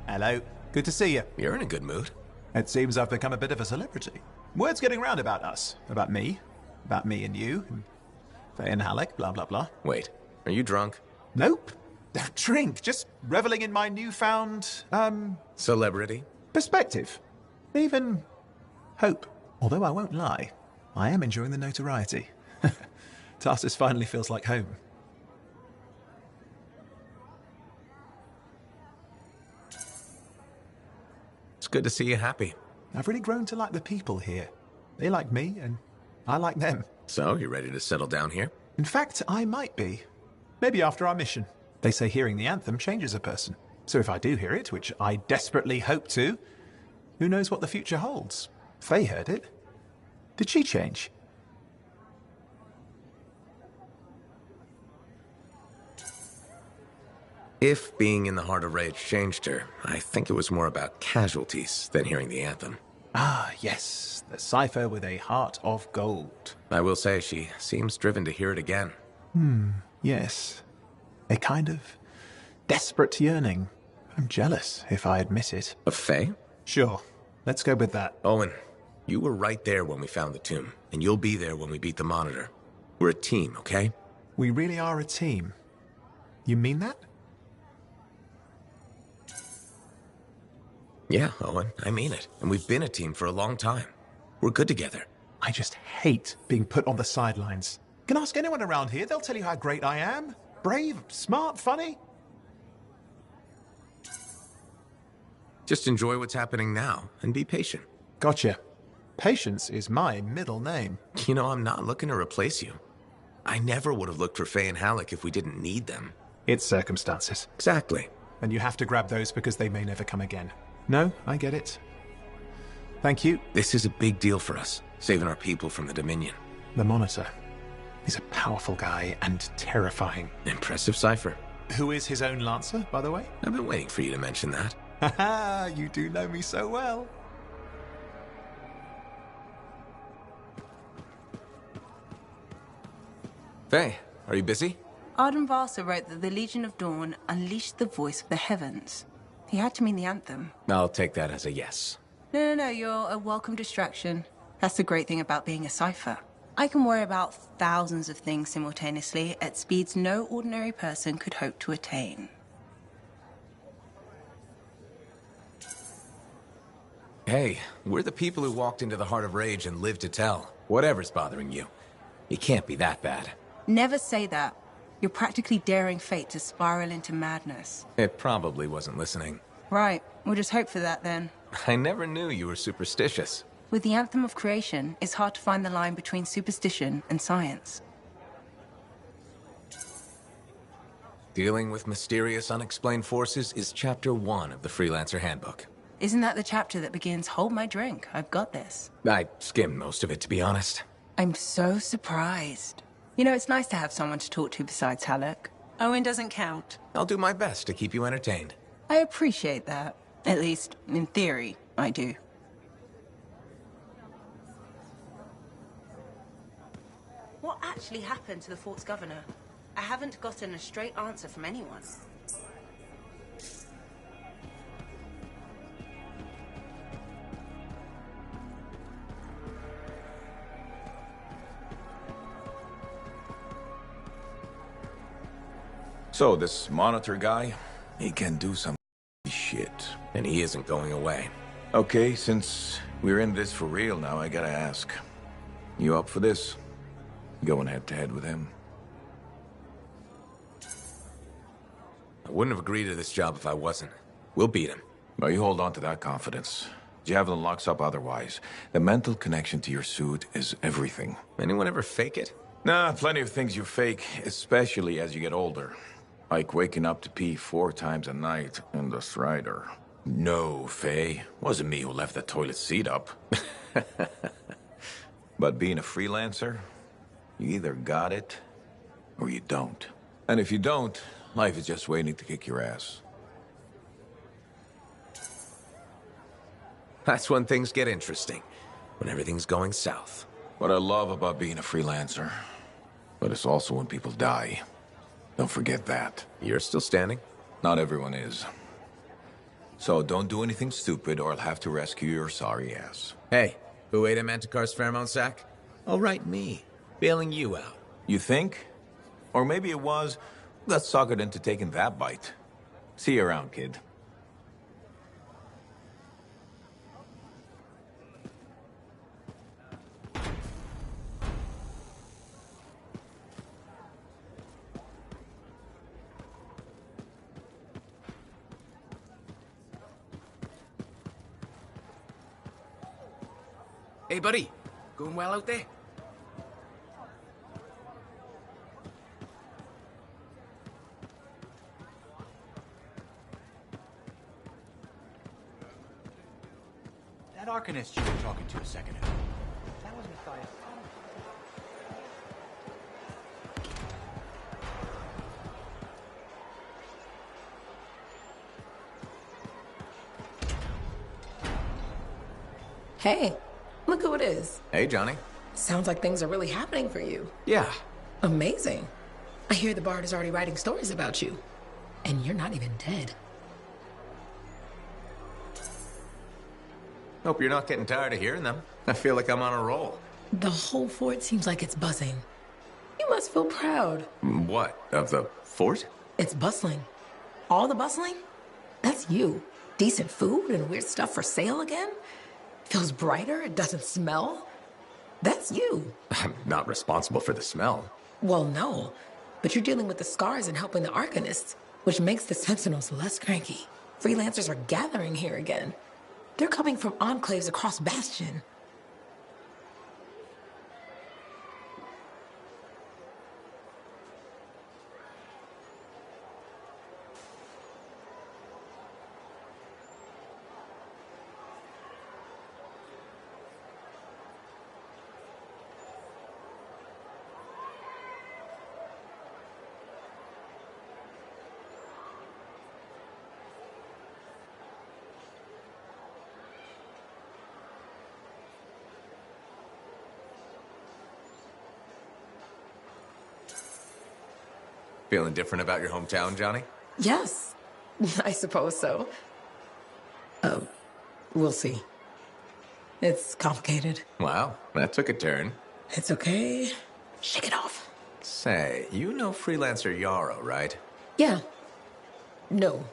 Hello. Good to see you. You're in a good mood. It seems I've become a bit of a celebrity. Word's getting round about us. About me and you, and Faye and Halleck, blah, blah, blah. Wait, are you drunk? Nope. Don't drink. Just reveling in my newfound, Celebrity? perspective. Even hope. Although I won't lie, I am enjoying the notoriety. Tarsus finally feels like home. It's good to see you happy. I've really grown to like the people here. They like me, and I like them. So, you ready to settle down here? In fact, I might be. Maybe after our mission. They say hearing the anthem changes a person. So if I do hear it, which I desperately hope to, who knows what the future holds? Faye heard it. Did she change? If being in the Heart of Rage changed her, I think it was more about casualties than hearing the anthem. Ah, yes. The cipher with a heart of gold. I will say she seems driven to hear it again. Yes. A kind of desperate yearning. I'm jealous, if I admit it. Of Faye? Sure. Let's go with that. Owen, you were right there when we found the tomb, and you'll be there when we beat the Monitor. We're a team, okay? We really are a team. You mean that? Yeah, Owen, I mean it. And we've been a team for a long time. We're good together. I just hate being put on the sidelines. Can ask anyone around here, they'll tell you how great I am. Brave, smart, funny. Just enjoy what's happening now, and be patient. Gotcha. Patience is my middle name. You know, I'm not looking to replace you. I never would have looked for Faye and Halleck if we didn't need them. It's circumstances. Exactly. And you have to grab those because they may never come again. No, I get it. Thank you. This is a big deal for us, saving our people from the Dominion. The Monitor. He's a powerful guy and terrifying. Impressive cipher. Who is his own Lancer, by the way? I've been waiting for you to mention that. Haha, you do know me so well. Faye, are you busy? Arden Varsa wrote that the Legion of Dawn unleashed the voice of the heavens. He had to mean the anthem. I'll take that as a yes. No, you're a welcome distraction. That's the great thing about being a cipher. I can worry about thousands of things simultaneously at speeds no ordinary person could hope to attain. Hey, we're the people who walked into the Heart of Rage and lived to tell. Whatever's bothering you. It can't be that bad. Never say that. You're practically daring fate to spiral into madness. It probably wasn't listening. Right, we'll just hope for that then. I never knew you were superstitious. With the anthem of creation, it's hard to find the line between superstition and science. Dealing with mysterious, unexplained forces is Chapter 1 of the Freelancer Handbook. Isn't that the chapter that begins, "Hold my drink, I've got this"? I skimmed most of it, to be honest. I'm so surprised. You know, it's nice to have someone to talk to besides Halleck. Owen doesn't count. I'll do my best to keep you entertained. I appreciate that. At least, in theory, I do. What actually happened to the fort's governor? I haven't gotten a straight answer from anyone. So, this Monitor guy, he can do some shit. And he isn't going away. Okay, since we're in this for real now, I gotta ask. You up for this? Going head-to-head with him? I wouldn't have agreed to this job if I wasn't. We'll beat him. Well, you hold on to that confidence. Javelin locks up otherwise. The mental connection to your suit is everything. Anyone ever fake it? Nah, plenty of things you fake, especially as you get older. Like waking up to pee 4 times a night in the Strider. No, Faye. Wasn't me who left the toilet seat up. But being a freelancer, you either got it, or you don't. And if you don't, life is just waiting to kick your ass. That's when things get interesting. When everything's going south. What I love about being a freelancer, but it's also when people die. Don't forget that. You're still standing? Not everyone is. So don't do anything stupid or I'll have to rescue your sorry ass. Hey, who ate a Manticore's pheromone sac? Oh, right, me. Bailing you out. You think? Or maybe it was, let's suck it into taking that bite. See you around, kid. Hey, buddy. Going well out there? That Arcanist you were talking to a second ago. That was Matthias. Hey, look who it is. Hey, Johnny. Sounds like things are really happening for you. Yeah. Amazing. I hear the Bard is already writing stories about you. And you're not even dead. Hope you're not getting tired of hearing them. I feel like I'm on a roll. The whole fort seems like it's buzzing. You must feel proud. What? Of the fort? It's bustling. All the bustling? That's you. Decent food and weird stuff for sale again? Feels brighter, it doesn't smell. That's you. I'm not responsible for the smell. Well, no. But you're dealing with the scars and helping the Arcanists, which makes the Sentinels less cranky. Freelancers are gathering here again. They're coming from enclaves across Bastion. Feeling different about your hometown, Johnny? Yes, I suppose so. We'll see. It's complicated. Wow, that took a turn. It's okay. Shake it off. Say, you know freelancer Yarrow, right? Yeah. No.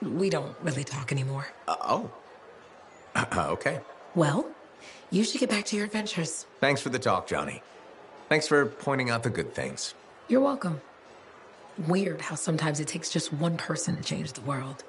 We don't really talk anymore. Okay. Well, you should get back to your adventures. Thanks for the talk, Johnny. Thanks for pointing out the good things. You're welcome. Weird how sometimes it takes just one person to change the world.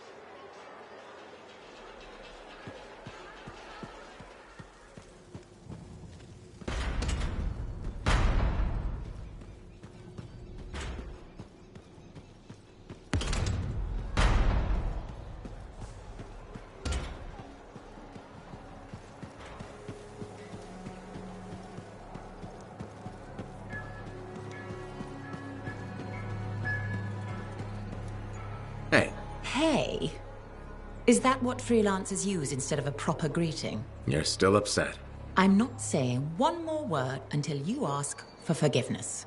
Hey, Hey, is that what freelancers use instead of a proper greeting? you're still upset. I'm not saying one more word until you ask for forgiveness.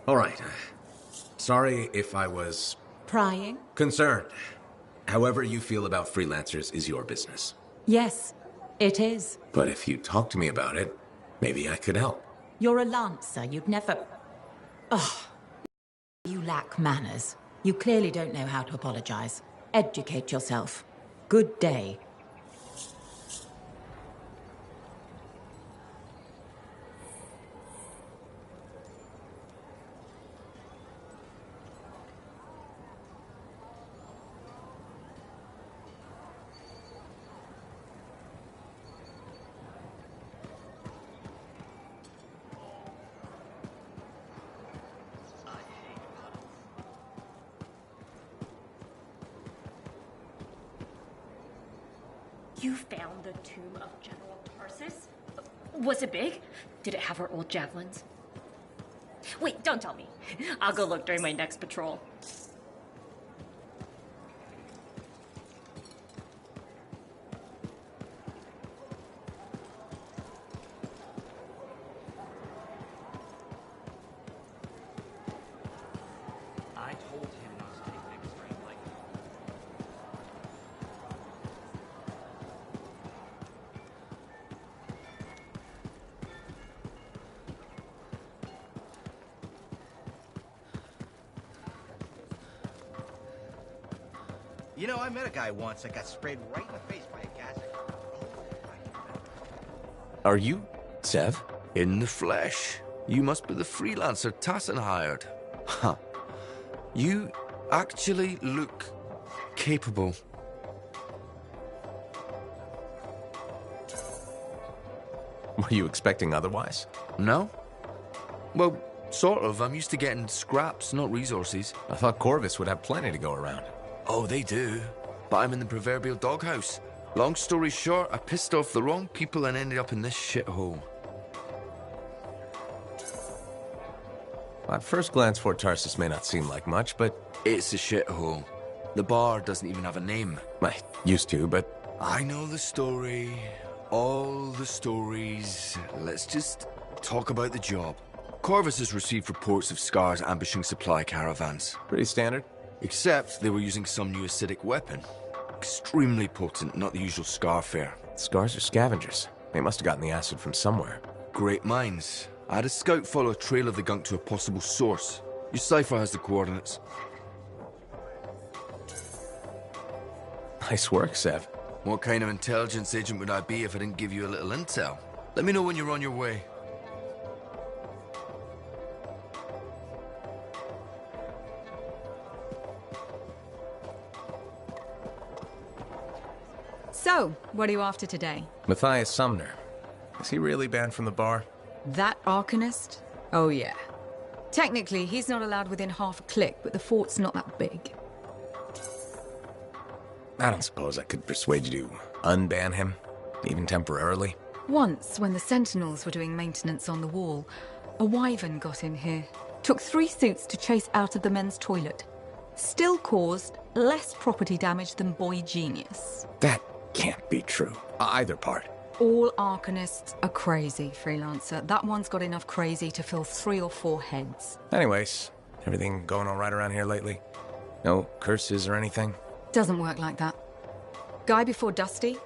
All right. Sorry if I was Prying? concerned. However you feel about freelancers is your business. Yes, it is. But if you talk to me about it, maybe I could help. You're a lancer. You'd never... Oh, you lack manners. You clearly don't know how to apologize. Educate yourself. Good day. You found the tomb of General Tarsus? Was it big? Did it have her old javelins? Wait, don't tell me. I'll go look during my next patrol. You know, I met a guy once that got sprayed right in the face by a gas. Are you Sev? In the flesh. You must be the freelancer Tassin hired. Huh. You actually look capable. Were you expecting otherwise? No? Well, sort of. I'm used to getting scraps, not resources. I thought Corvus would have plenty to go around. Oh, they do. But I'm in the proverbial doghouse. Long story short, I pissed off the wrong people and ended up in this shithole. At first glance, Fort Tarsus may not seem like much, but... It's a shithole. The bar doesn't even have a name. I used to, but... I know the story. All the stories. Let's just talk about the job. Corvus has received reports of Scars ambushing supply caravans. Pretty standard. Except they were using some new acidic weapon. Extremely potent, not the usual Scar fare. Scars are scavengers. They must have gotten the acid from somewhere. Great minds. I had a scout follow a trail of the gunk to a possible source. Your cipher has the coordinates. Nice work, Sev. What kind of intelligence agent would I be if I didn't give you a little intel? Let me know when you're on your way. So, what are you after today? Matthias Sumner. Is he really banned from the bar? That Arcanist? Oh yeah. Technically, he's not allowed within half a click, but the fort's not that big. I don't suppose I could persuade you to unban him, even temporarily. Once, when the Sentinels were doing maintenance on the wall, a wyvern got in here. Took 3 suits to chase out of the men's toilet. Still caused less property damage than Boy Genius. That can't be true. Either part. All Arcanists are crazy, Freelancer. That one's got enough crazy to fill 3 or 4 heads. Anyways, everything going all right around here lately? No curses or anything? Doesn't work like that. Guy before Dusty,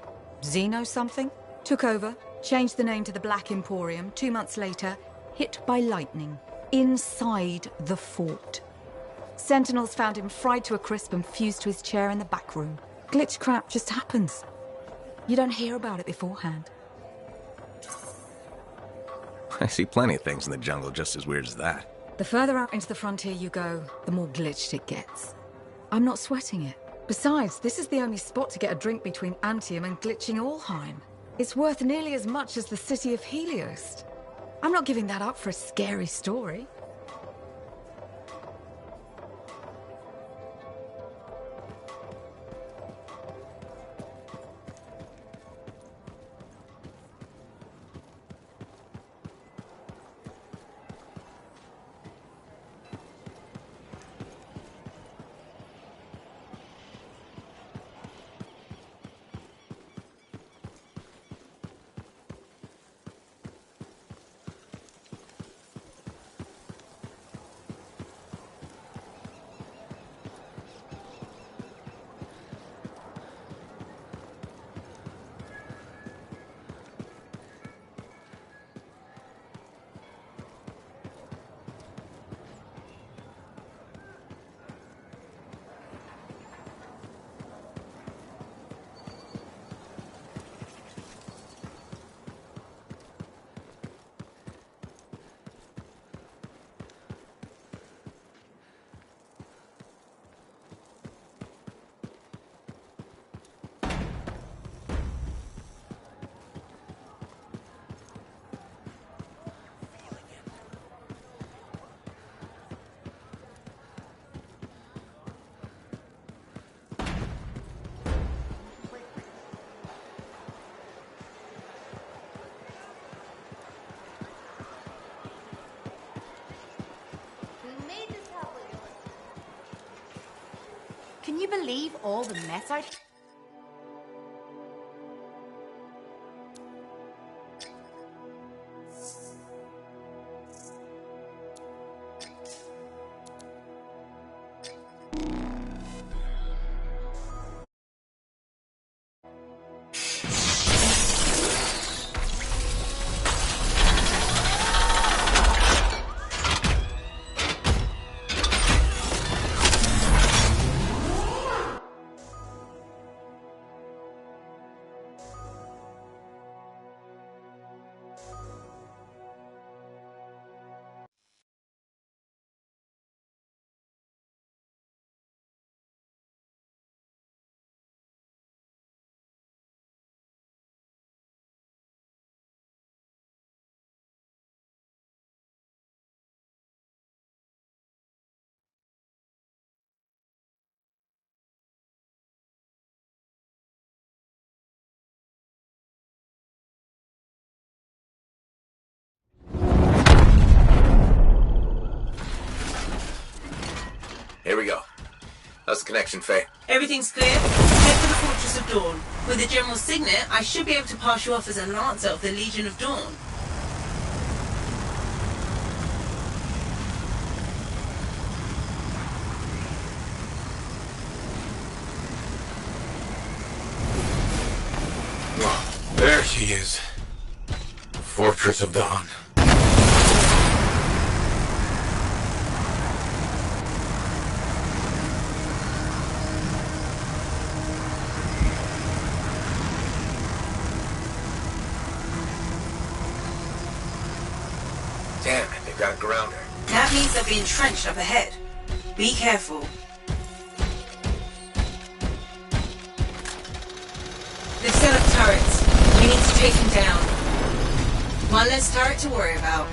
Xeno something, took over, changed the name to the Black Emporium. 2 months later, hit by lightning. Inside the fort. Sentinels found him fried to a crisp and fused to his chair in the back room. Glitch crap just happens. You don't hear about it beforehand. I see plenty of things in the jungle just as weird as that. The further out into the frontier you go, the more glitched it gets. I'm not sweating it. Besides, this is the only spot to get a drink between Antium and glitching Allheim. It's worth nearly as much as the city of Helios. I'm not giving that up for a scary story. Can you believe all the mess I've... Here we go. How's the connection, Faye? Everything's clear. Head for the Fortress of Dawn. With the General's signet, I should be able to pass you off as a Lancer of the Legion of Dawn. There she is. Fortress of Dawn. Damn, they've got a grounder. That means they'll be entrenched up ahead. Be careful. They've set up turrets. We need to take them down. One less turret to worry about.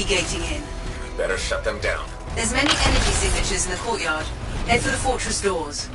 Gating in. Better shut them down. There's many energy signatures in the courtyard. Head for the fortress doors.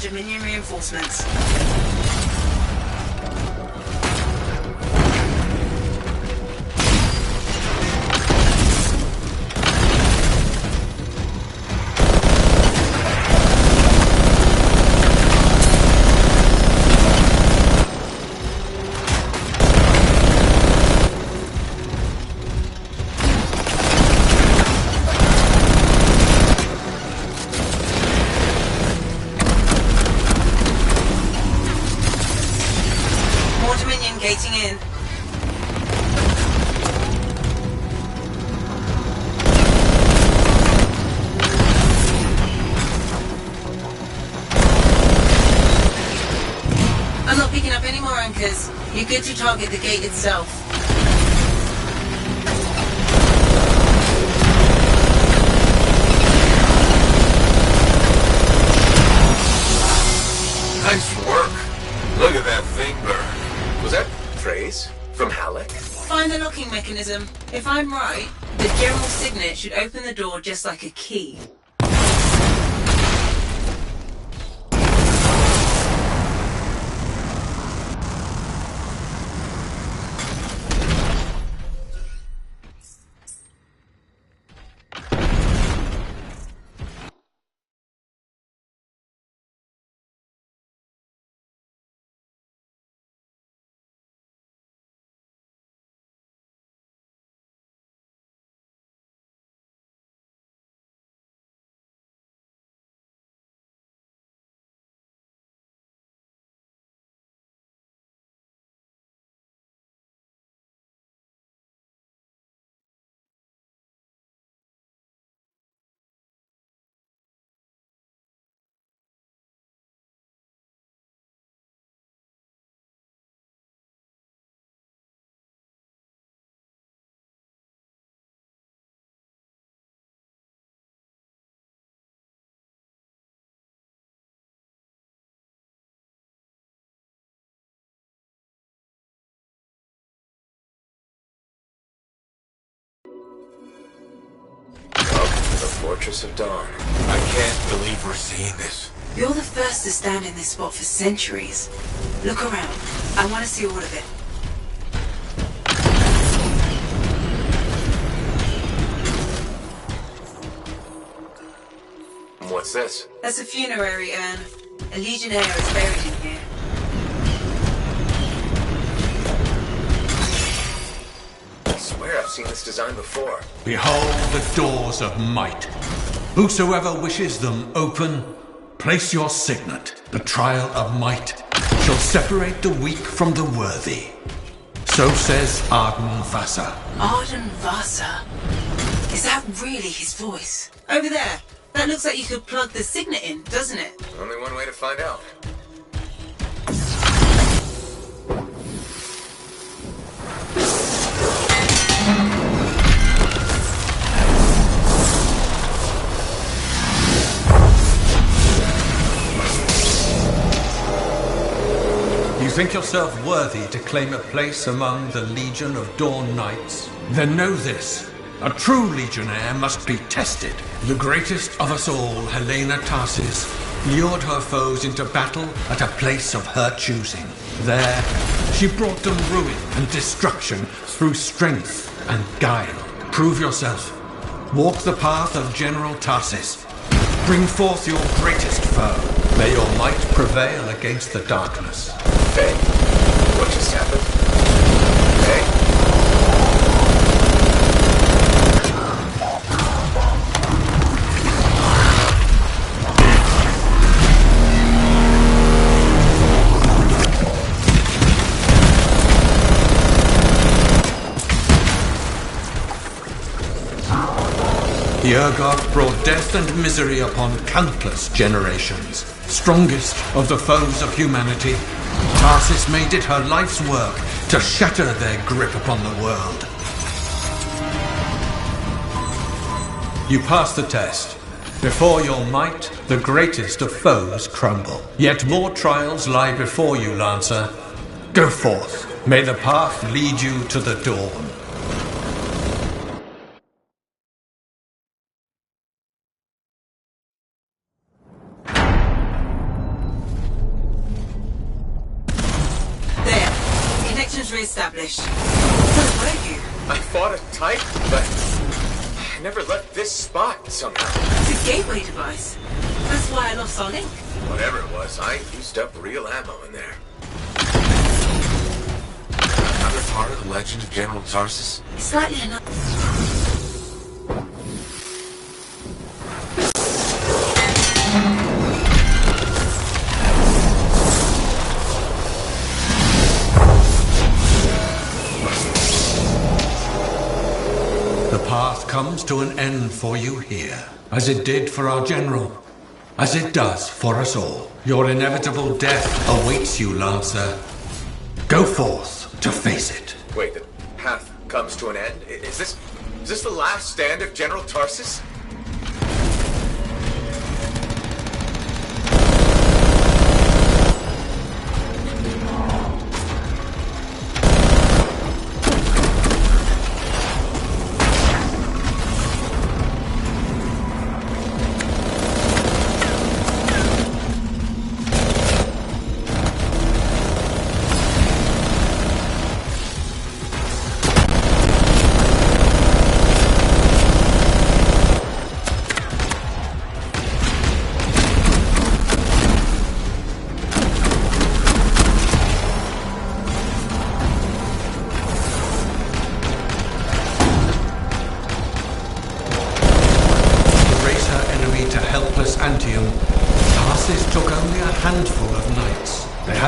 Dominion reinforcements. Gating in. I'm not picking up any more anchors. You're good to target the gate itself. Nice work. Look at that thing burn. Was that praise from Halleck? Find the locking mechanism. If I'm right, the General's signet should open the door just like a key. Fortress of Dawn. I can't believe we're seeing this. You're the first to stand in this spot for centuries. Look around. I want to see all of it. What's this? That's a funerary urn. A legionnaire is buried in here. I swear I've seen this design before. Behold the doors of might. Whosoever wishes them open, place your signet. The trial of might shall separate the weak from the worthy. So says Arden Vasa. Arden Vasa? Is that really his voice? Over there. That looks like you could plug the signet in, doesn't it? Only one way to find out. You think yourself worthy to claim a place among the Legion of Dawn Knights? Then know this. A true legionnaire must be tested. The greatest of us all, Helena Tarsis, lured her foes into battle at a place of her choosing. There, she brought them ruin and destruction through strength and guile. Prove yourself. Walk the path of General Tarsis. Bring forth your greatest foe. May your might prevail against the darkness. Hey, what just happened? Hey? The Urgot brought death and misery upon countless generations. Strongest of the foes of humanity, Tarsis made it her life's work to shatter their grip upon the world. You passed the test. Before your might, the greatest of foes crumble. Yet more trials lie before you, Lancer. Go forth. May the path lead you to the dawn. Re-established. Where were you? I fought a type, but I never left this spot somehow. It's a gateway device. That's why I lost our link. Whatever it was, I used up real ammo in there. Another part of the legend of General Tarsis? Slightly enough. The path comes to an end for you here, as it did for our general, as it does for us all. Your inevitable death awaits you, Lancer. Go forth to face it. Wait, the path comes to an end? Is this the last stand of General Tarsis?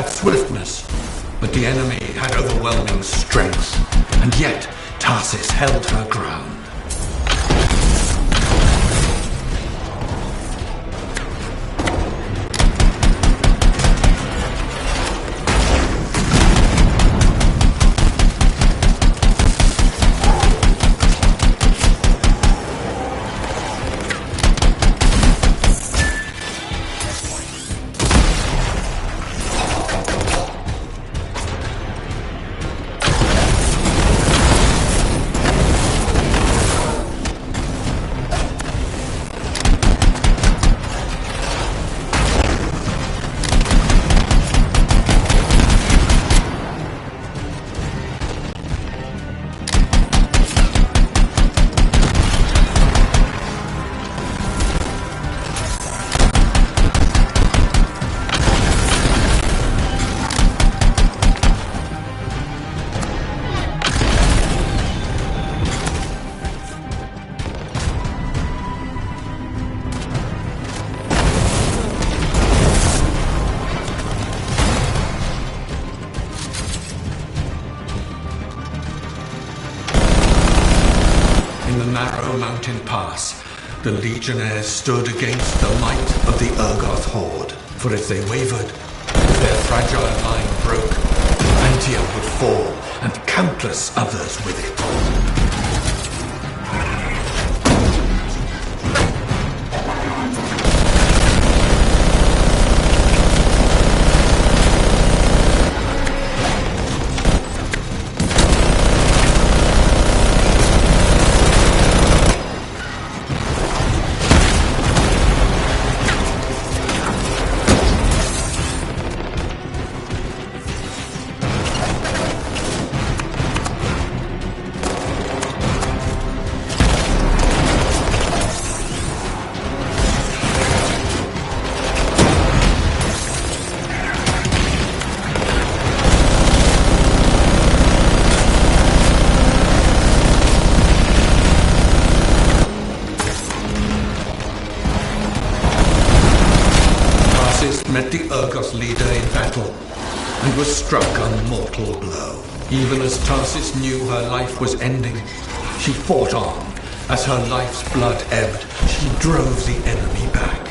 Swiftness, but the enemy had overwhelming strength, and yet Tarsis held her ground. mountain pass, the Legionnaires stood against the might of the Urgoth horde. For if they wavered, if their fragile line broke, Antioch would fall, and countless others with it. Met the Urgoth leader in battle, and was struck a mortal blow. Even as Tarsis knew her life was ending, she fought on. As her life's blood ebbed, she drove the enemy back.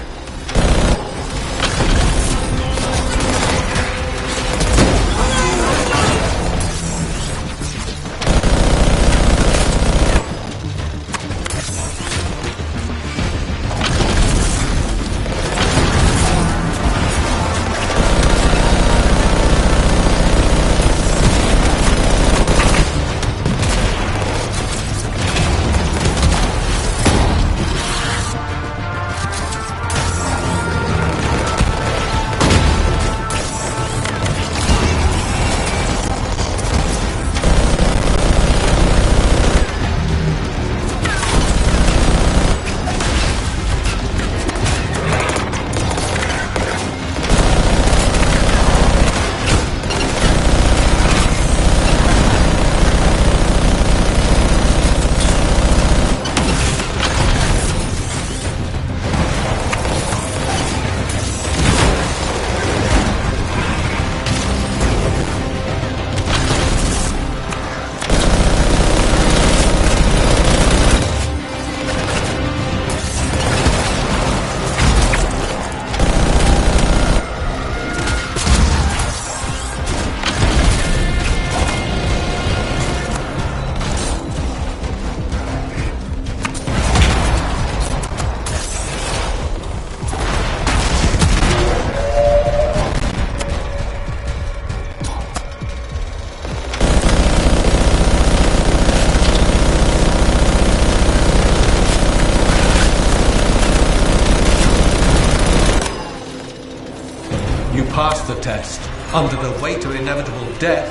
Passed the test. Under the weight of inevitable death,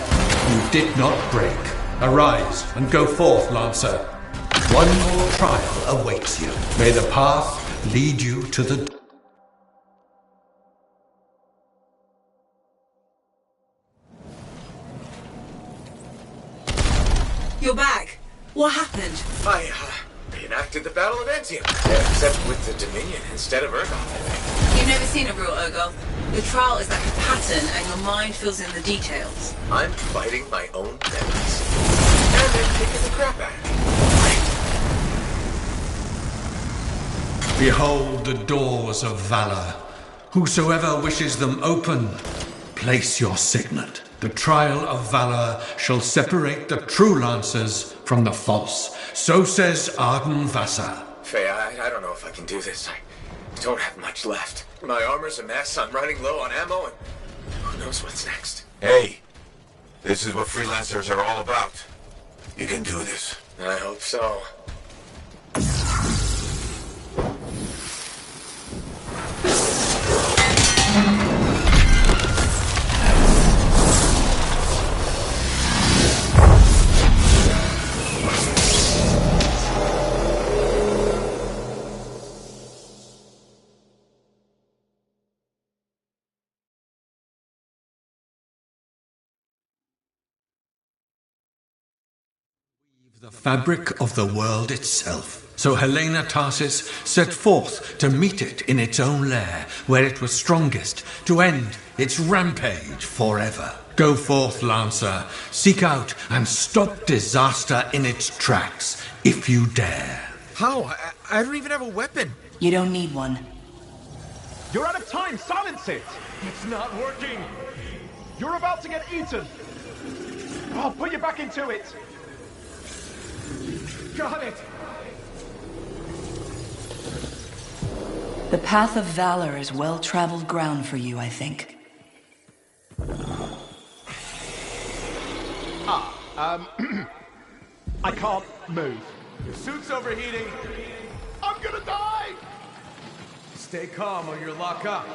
you did not break. Arise and go forth, Lancer. One more trial awaits you. May the path lead you to the... You're back. What happened? I reenacted the Battle of Antioch. Except with the Dominion instead of Urgoth. You've never seen a real Urgoth. The trial is like a pattern, and your mind fills in the details. I'm fighting my own enemies. And they're kicking the crap out of me. Behold the doors of valor. Whosoever wishes them open, place your signet. The trial of valor shall separate the true lancers from the false. So says Arden Vassa. Faye, I don't know if I can do this. I don't have much left. My armor's a mess, I'm running low on ammo, and who knows what's next. Hey, this is what freelancers are all about. You can do this. I hope so. The fabric of the world itself. So Helena Tarsis set forth to meet it in its own lair, where it was strongest, to end its rampage forever. Go forth, Lancer, seek out and stop disaster in its tracks, if you dare. How? I don't even have a weapon. You don't need one. You're out of time! Silence it! It's not working! You're about to get eaten! I'll put you back into it! Got it! The path of valor is well-traveled ground for you, I think. I can't move. Your suit's overheating! I'm gonna die! Stay calm or you'll lock up.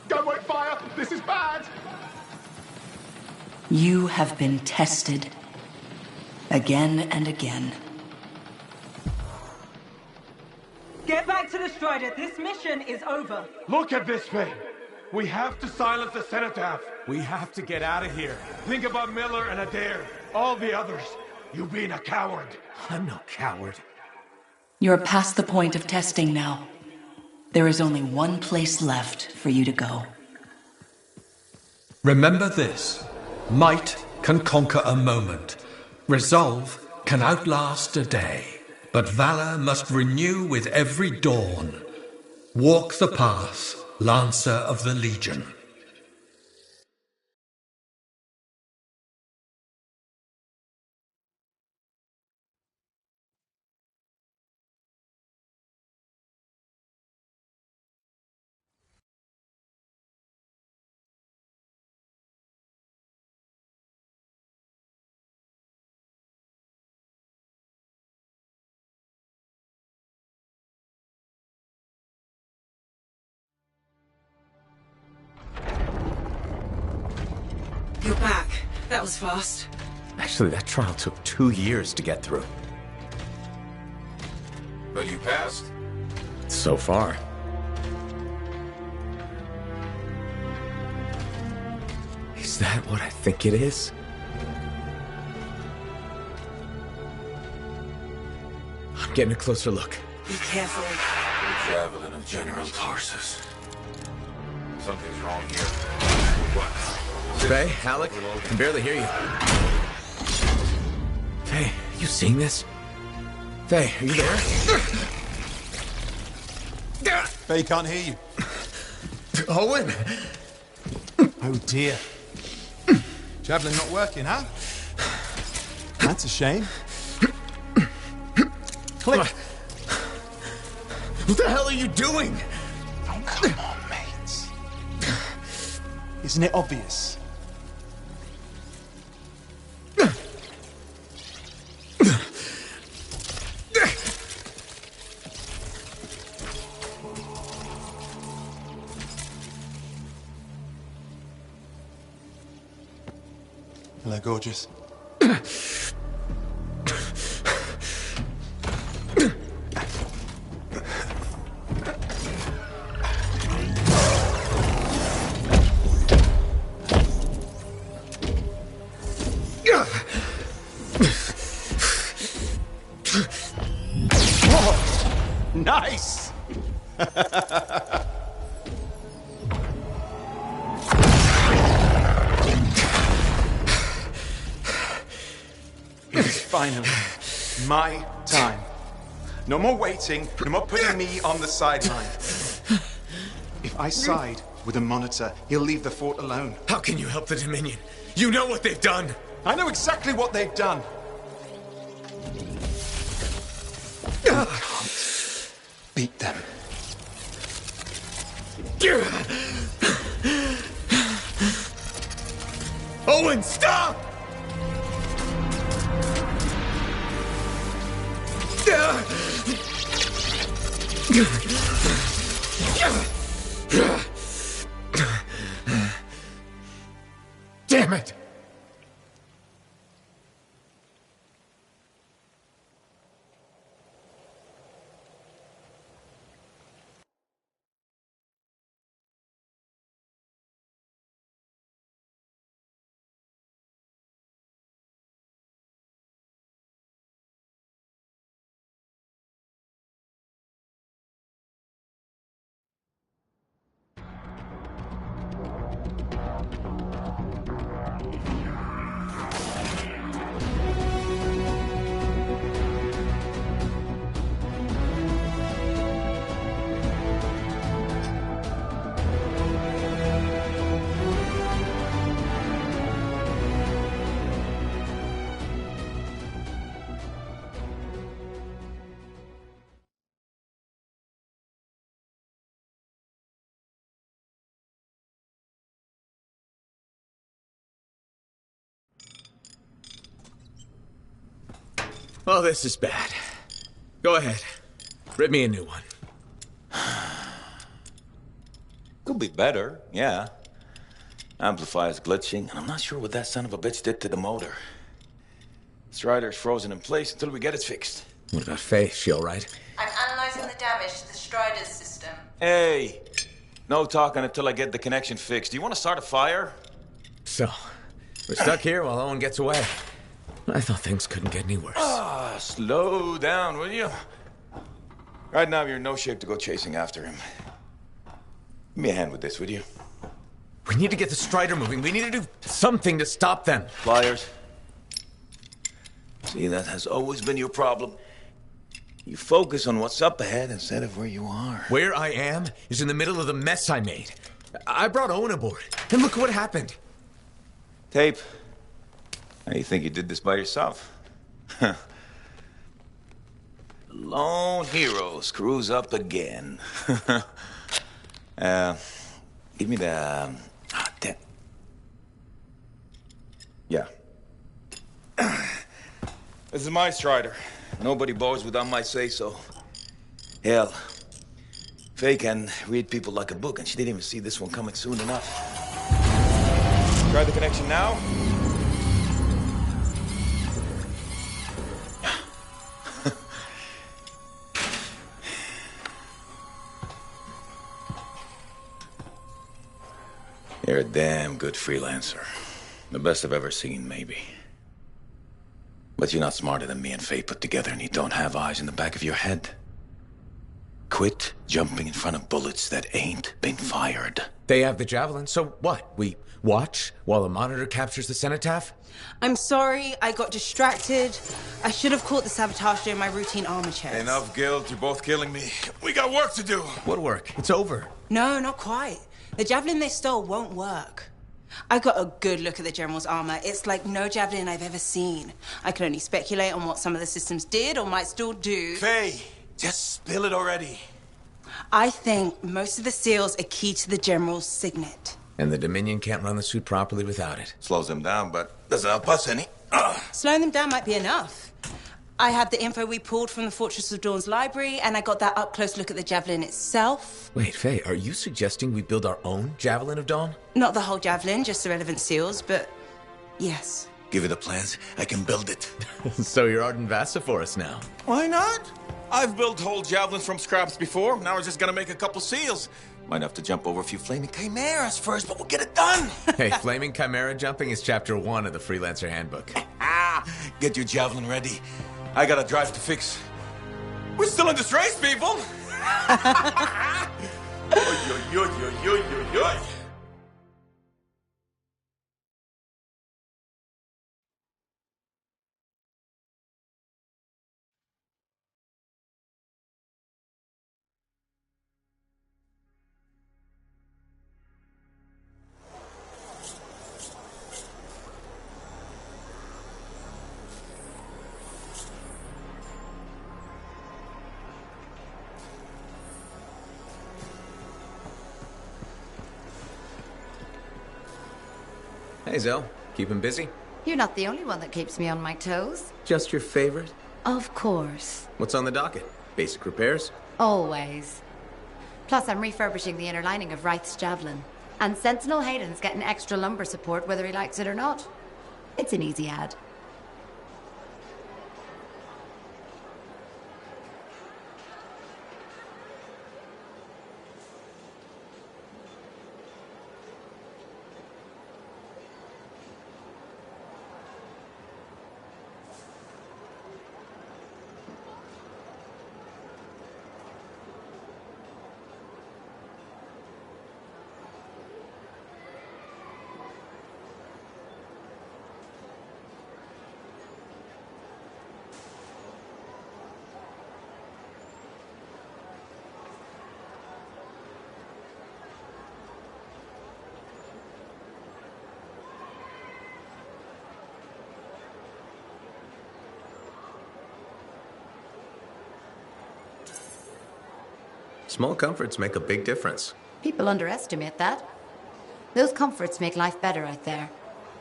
Don't wait fire! This is bad! You have been tested. Again and again. Get back to the Strider. This mission is over. Look at this thing! We have to silence the cenotaph. We have to get out of here. Think about Miller and Adair. All the others. You being a coward. I'm no coward. You're past the point of testing now. There is only one place left for you to go. Remember this. Might can conquer a moment. Resolve can outlast a day. But valor must renew with every dawn. Walk the path, Lancer of the Legion. You're back. That was fast. Actually, that trial took 2 years to get through. But you passed? So far. Is that what I think it is? I'm getting a closer look. Be careful. The javelin of General Tarsus. Something's wrong here. What? Faye, Alec, I can barely hear you. Faye, you seeing this? Faye, are you there? Faye can't hear you. Owen! Oh dear. Javelin not working, huh? That's a shame. Click! What the hell are you doing? Oh, come on, mate. Isn't it obvious? Hello, gorgeous. Nice! It's finally my time. No more waiting, no more putting me on the sideline. If I side with a monitor, he'll leave the fort alone. How can you help the Dominion? You know what they've done! I know exactly what they've done. You can't beat them. Owen, stop! Damn it! Oh, this is bad. Go ahead. Rip me a new one. Could be better, yeah. Amplifier's glitching, and I'm not sure what that son of a bitch did to the motor. Strider's frozen in place until we get it fixed. What about Faye? She all right? I'm analyzing the damage to the Strider's system. Hey, no talking until I get the connection fixed. Do you want to start a fire? So, we're stuck here while Owen gets away. I thought things couldn't get any worse. Slow down, will you? Right now, you're in no shape to go chasing after him. Give me a hand with this, would you? We need to get the Strider moving. We need to do something to stop them. Flyers. See, that has always been your problem. You focus on what's up ahead instead of where you are. Where I am is in the middle of the mess I made. I brought Owen aboard, and look what happened. Tape. How do you think you did this by yourself? Lone hero screws up again. Give me the... Yeah. This is my Strider. Nobody boards without my say-so. Hell, Faye can read people like a book, and she didn't even see this one coming soon enough. Try the connection now. You're a damn good freelancer. The best I've ever seen, maybe. But you're not smarter than me and Faye put together, and you don't have eyes in the back of your head. Quit jumping in front of bullets that ain't been fired. They have the javelin, so what? We watch while the monitor captures the cenotaph? I'm sorry, I got distracted. I should have caught the sabotage during my routine armor checks. Enough guilt, you're both killing me. We got work to do. What work? It's over. No, not quite. The javelin they stole won't work. I got a good look at the General's armor. It's like no javelin I've ever seen. I can only speculate on what some of the systems did or might still do. Faye, just spill it already. I think most of the seals are key to the General's signet. And the Dominion can't run the suit properly without it. Slows them down, but doesn't help us any. Slowing them down might be enough. I have the info we pulled from the Fortress of Dawn's library, and I got that up-close look at the javelin itself. Wait, Faye, are you suggesting we build our own Javelin of Dawn? Not the whole javelin, just the relevant seals, but yes. Give it the plans, I can build it. So you're Arden Vassa for us now. Why not? I've built whole javelins from scraps before. Now we're just gonna make a couple seals. Might have to jump over a few flaming chimeras first, but we'll get it done. Hey, flaming chimera jumping is chapter 1 of the Freelancer Handbook. Get your javelin ready. I got a drive to fix. We're still in this race, people! Oy, oy, oy, oy, oy, oy, oy. Hey, Zell. Keeping busy? You're not the only one that keeps me on my toes. Just your favorite? Of course. What's on the docket? Basic repairs? Always. Plus, I'm refurbishing the inner lining of Wraith's javelin. And Sentinel Hayden's getting extra lumbar support whether he likes it or not. It's an easy ad. Small comforts make a big difference. People underestimate that. Those comforts make life better out there,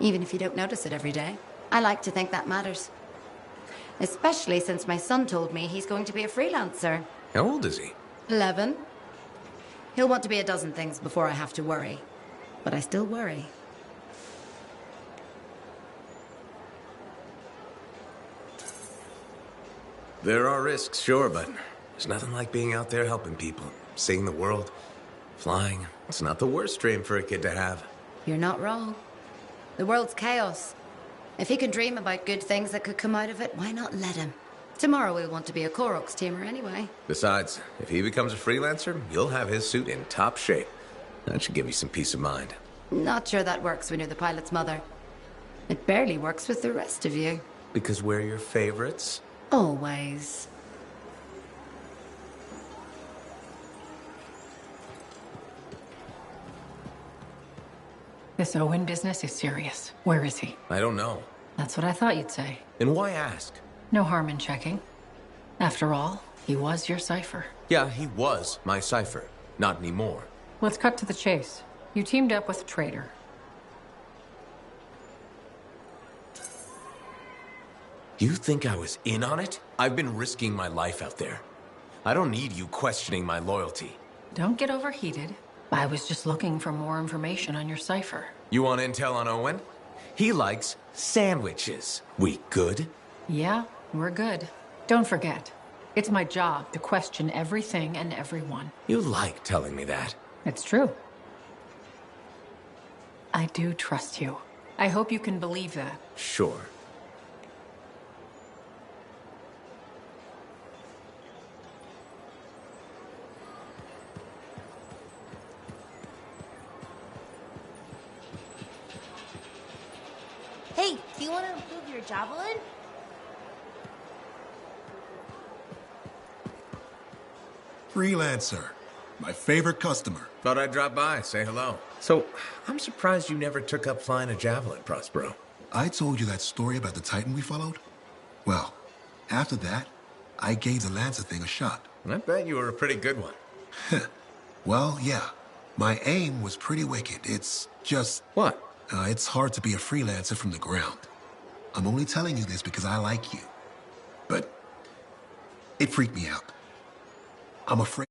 even if you don't notice it every day. I like to think that matters. Especially since my son told me he's going to be a freelancer. How old is he? 11. He'll want to be a dozen things before I have to worry. But I still worry. There are risks, sure, but there's nothing like being out there helping people, seeing the world, flying. It's not the worst dream for a kid to have. You're not wrong. The world's chaos. If he can dream about good things that could come out of it, why not let him? Tomorrow we'll want to be a Koroks teamer anyway. Besides, if he becomes a freelancer, you'll have his suit in top shape. That should give you some peace of mind. Not sure that works when you're the pilot's mother. It barely works with the rest of you. Because we're your favorites? Always. This Owen business is serious. Where is he? I don't know. That's what I thought you'd say. And why ask? No harm in checking. After all, he was your cipher. Yeah, he was my cipher. Not anymore. Let's cut to the chase. You teamed up with a traitor. You think I was in on it? I've been risking my life out there. I don't need you questioning my loyalty. Don't get overheated. I was just looking for more information on your cipher. You want intel on Owen? He likes sandwiches. We good? Yeah, we're good. Don't forget, it's my job to question everything and everyone. You like telling me that. It's true. I do trust you. I hope you can believe that. Sure. Hey, do you want to improve your javelin? Freelancer. My favorite customer. Thought I'd drop by, say hello. So, I'm surprised you never took up flying a javelin, Prospero. I told you that story about the Titan we followed? Well, after that, I gave the Lancer thing a shot. I bet you were a pretty good one. Well, yeah. My aim was pretty wicked. It's just... What? It's hard to be a freelancer from the ground. I'm only telling you this because I like you. But it freaked me out. I'm afraid...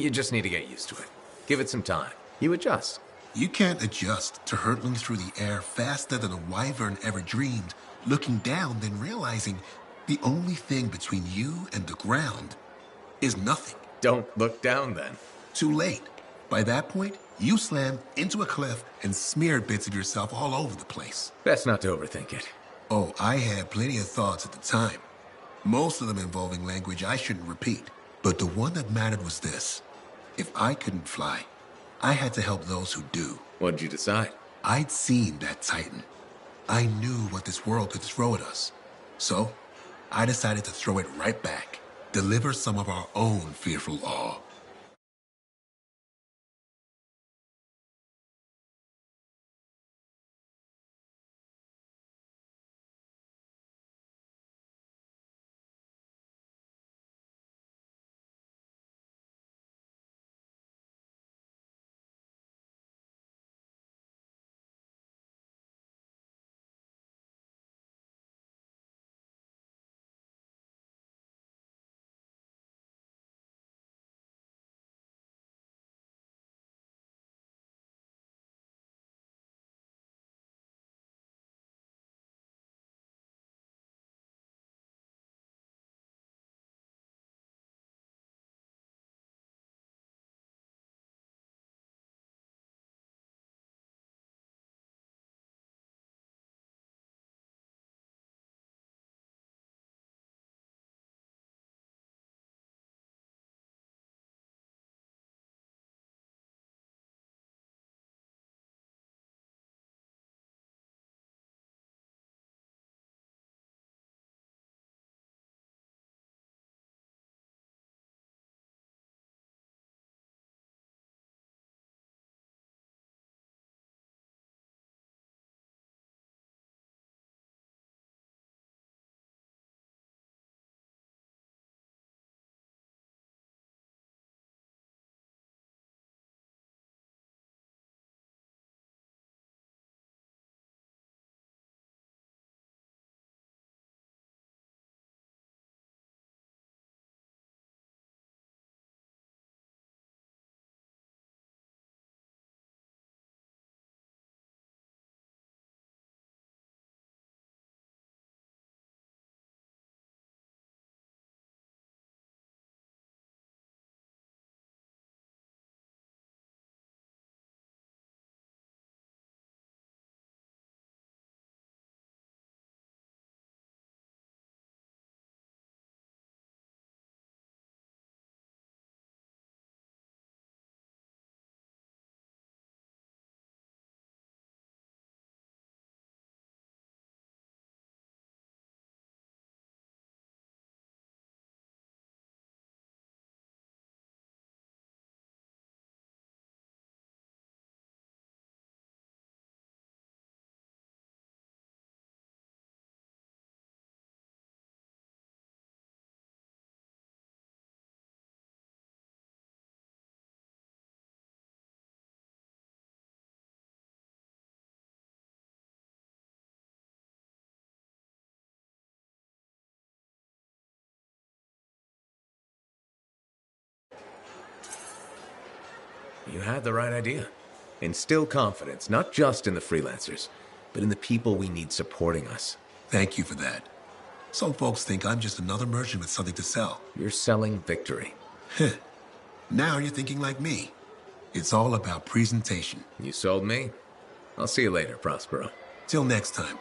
You just need to get used to it. Give it some time. You adjust. You can't adjust to hurtling through the air faster than a wyvern ever dreamed, looking down, then realizing the only thing between you and the ground is nothing. Don't look down, then. Too late. By that point, you slammed into a cliff and smeared bits of yourself all over the place. Best not to overthink it. Oh, I had plenty of thoughts at the time. Most of them involving language I shouldn't repeat. But the one that mattered was this. If I couldn't fly, I had to help those who do. What did you decide? I'd seen that Titan. I knew what this world could throw at us. So, I decided to throw it right back. Deliver some of our own fearful awe. You had the right idea. Instill confidence, not just in the freelancers, but in the people we need supporting us. Thank you for that. Some folks think I'm just another merchant with something to sell. You're selling victory. Now you're thinking like me. It's all about presentation. You sold me. I'll see you later, Prospero. Till next time.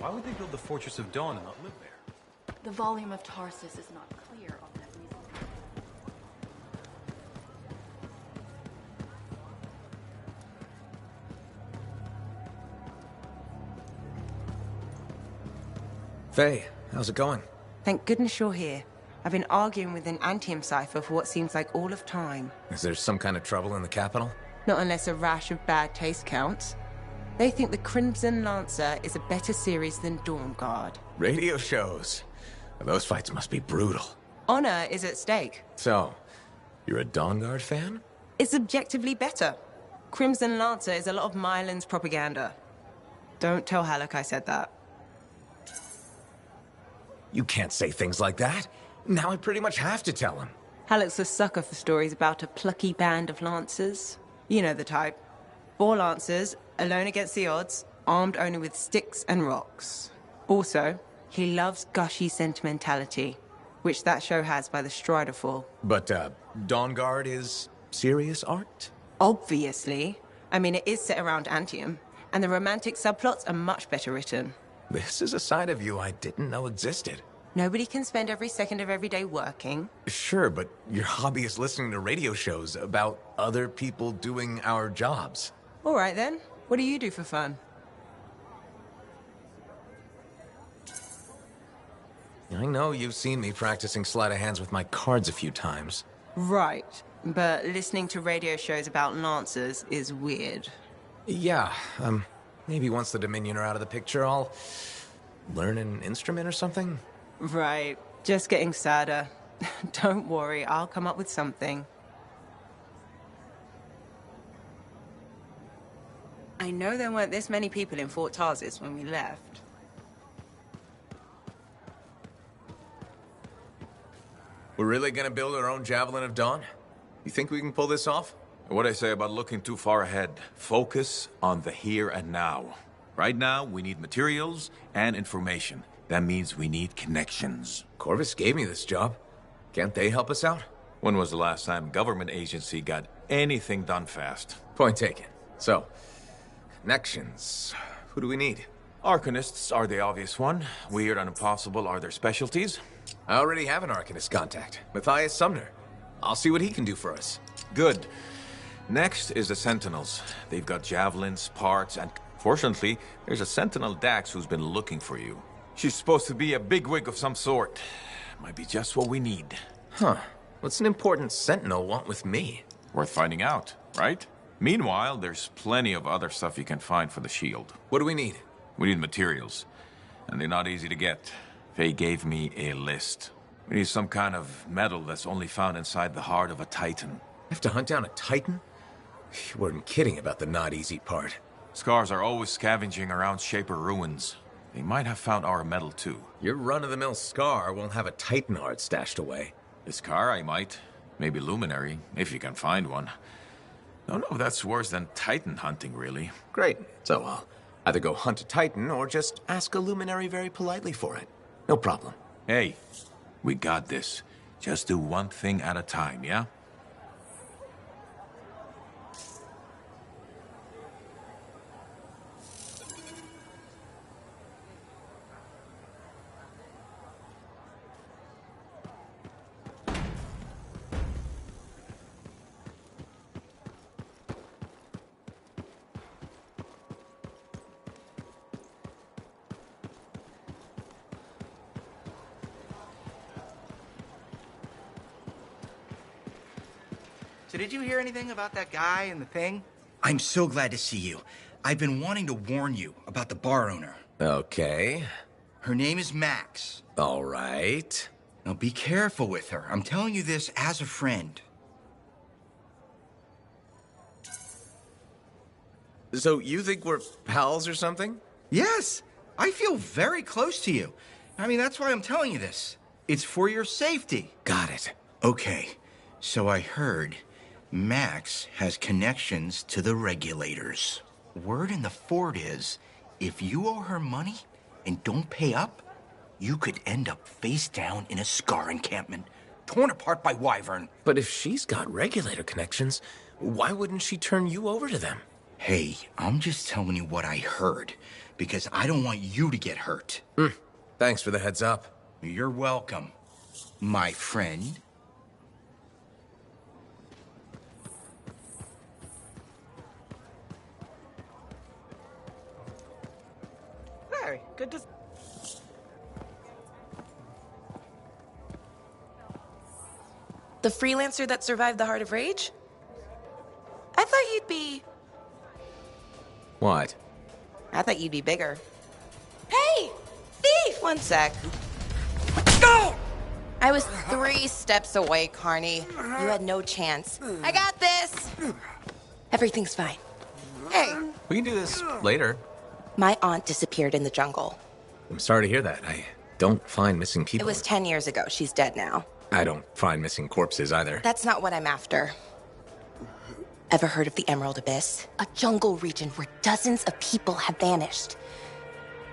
Why would they build the Fortress of Dawn and not live there? The volume of Tarsus is not clear on that reason. Faye, how's it going? Thank goodness you're here. I've been arguing with an Antium cipher for what seems like all of time. Is there some kind of trouble in the capital? Not unless a rash of bad taste counts. They think the Crimson Lancer is a better series than Dawn Guard. Radio shows. Those fights must be brutal. Honor is at stake. So, you're a Dawn Guard fan? It's objectively better. Crimson Lancer is a lot of Mylan's propaganda. Don't tell Halleck I said that. You can't say things like that. Now I pretty much have to tell him. Halleck's a sucker for stories about a plucky band of lancers. You know the type. 4 lancers, alone against the odds, armed only with sticks and rocks. Also, he loves gushy sentimentality, which that show has by the Strider Fall. But, Dawn Guard is serious art? Obviously. I mean, it is set around Antium, and the romantic subplots are much better written. This is a side of you I didn't know existed. Nobody can spend every second of every day working. Sure, but your hobby is listening to radio shows about other people doing our jobs. All right then. What do you do for fun? I know you've seen me practicing sleight of hands with my cards a few times. Right. But listening to radio shows about lancers is weird. Yeah, maybe once the Dominion are out of the picture, I'll learn an instrument or something? Right. Just getting sadder. Don't worry, I'll come up with something. I know there weren't this many people in Fort Tarsis when we left. We're really gonna build our own Javelin of Dawn? You think we can pull this off? What I say about looking too far ahead. Focus on the here and now. Right now, we need materials and information. That means we need connections. Corvus gave me this job. Can't they help us out? When was the last time a government agency got anything done fast? Point taken. So, connections. Who do we need? Arcanists are the obvious one. Weird and impossible are their specialties. I already have an Arcanist contact, Matthias Sumner. I'll see what he can do for us. Good. Next is the Sentinels. They've got javelins, parts, and fortunately, there's a Sentinel Dax who's been looking for you. She's supposed to be a bigwig of some sort. Might be just what we need. Huh. What's an important Sentinel want with me? Worth finding out, right? Meanwhile, there's plenty of other stuff you can find for the shield. What do we need? We need materials. And they're not easy to get. Faye gave me a list. We need some kind of metal that's only found inside the heart of a Titan. Have to hunt down a Titan? You weren't kidding about the not easy part. Scars are always scavenging around Shaper ruins. They might have found our metal too. Your run-of-the-mill Scar won't have a Titan heart stashed away. The Scar I might. Maybe Luminary, if you can find one. Don't know if that's worse than Titan hunting, really. Great. So I'll either go hunt a Titan or just ask a Luminary very politely for it. No problem. Hey, we got this. Just do one thing at a time, yeah? So did you hear anything about that guy and the thing? I'm so glad to see you. I've been wanting to warn you about the bar owner. Okay. Her name is Max. All right. Now be careful with her. I'm telling you this as a friend. So you think we're pals or something? Yes. I feel very close to you. I mean, that's why I'm telling you this. It's for your safety. Got it. Okay. So I heard Max has connections to the regulators. Word in the fort is, if you owe her money and don't pay up, you could end up face down in a Scar encampment, torn apart by Wyvern. But if she's got regulator connections, why wouldn't she turn you over to them? Hey, I'm just telling you what I heard, because I don't want you to get hurt. Thanks for the heads up. You're welcome, my friend. Hey, good to... The freelancer that survived the Heart of Rage? I thought you'd be... What? I thought you'd be bigger. Hey! Thief! One sec. Go! I was 3 steps away, Carney. You had no chance. I got this! Everything's fine. Hey! We can do this later. My aunt disappeared in the jungle. I'm sorry to hear that. I don't find missing It people. was 10 years ago. She's dead now. I don't find missing corpses either. That's not what I'm after. Ever heard of the Emerald Abyss? A jungle region where dozens of people have vanished.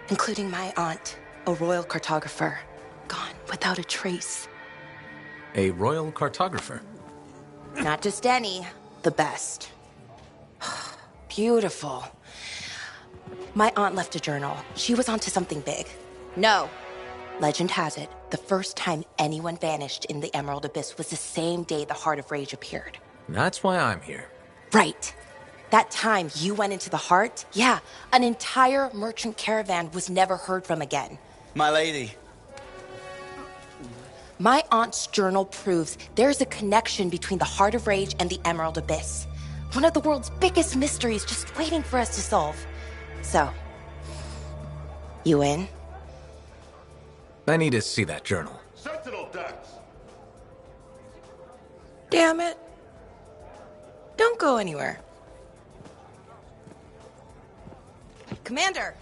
Including my aunt, a royal cartographer. Gone without a trace. A royal cartographer? Not just any, the best. Beautiful. My aunt left a journal. She was onto something big. No. Legend has it, the first time anyone vanished in the Emerald Abyss was the same day the Heart of Rage appeared. That's why I'm here. Right. That time you went into the Heart, yeah, an entire merchant caravan was never heard from again. My lady. My aunt's journal proves there's a connection between the Heart of Rage and the Emerald Abyss. One of the world's biggest mysteries just waiting for us to solve. So, you in? I need to see that journal. Sentinel decks! Damn it. Don't go anywhere. Commander!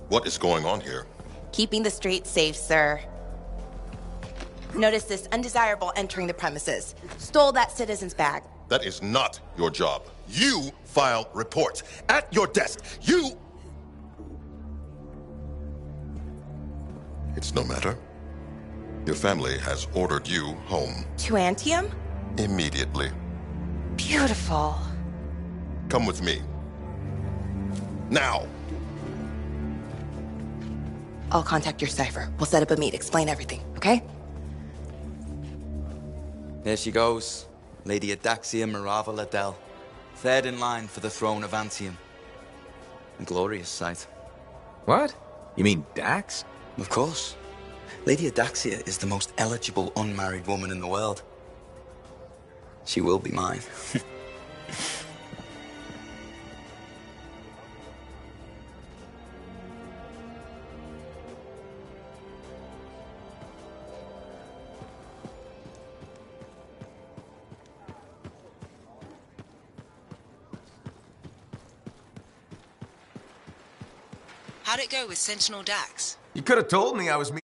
What is going on here? Keeping the streets safe, sir. Notice this undesirable entering the premises. Stole that citizen's bag. That is not your job. You file reports. At your desk, you... It's no matter. Your family has ordered you home. To Antium? Immediately. Beautiful. Come with me. Now! I'll contact your cipher. We'll set up a meet, explain everything, okay? There she goes. Lady Adaxia Mirava Ladell. Third in line for the throne of Antium. A glorious sight. What? You mean Dax? Of course. Lady Adaxia is the most eligible unmarried woman in the world. She will be mine. How'd it go with Sentinel Dax? You could have told me I was meeting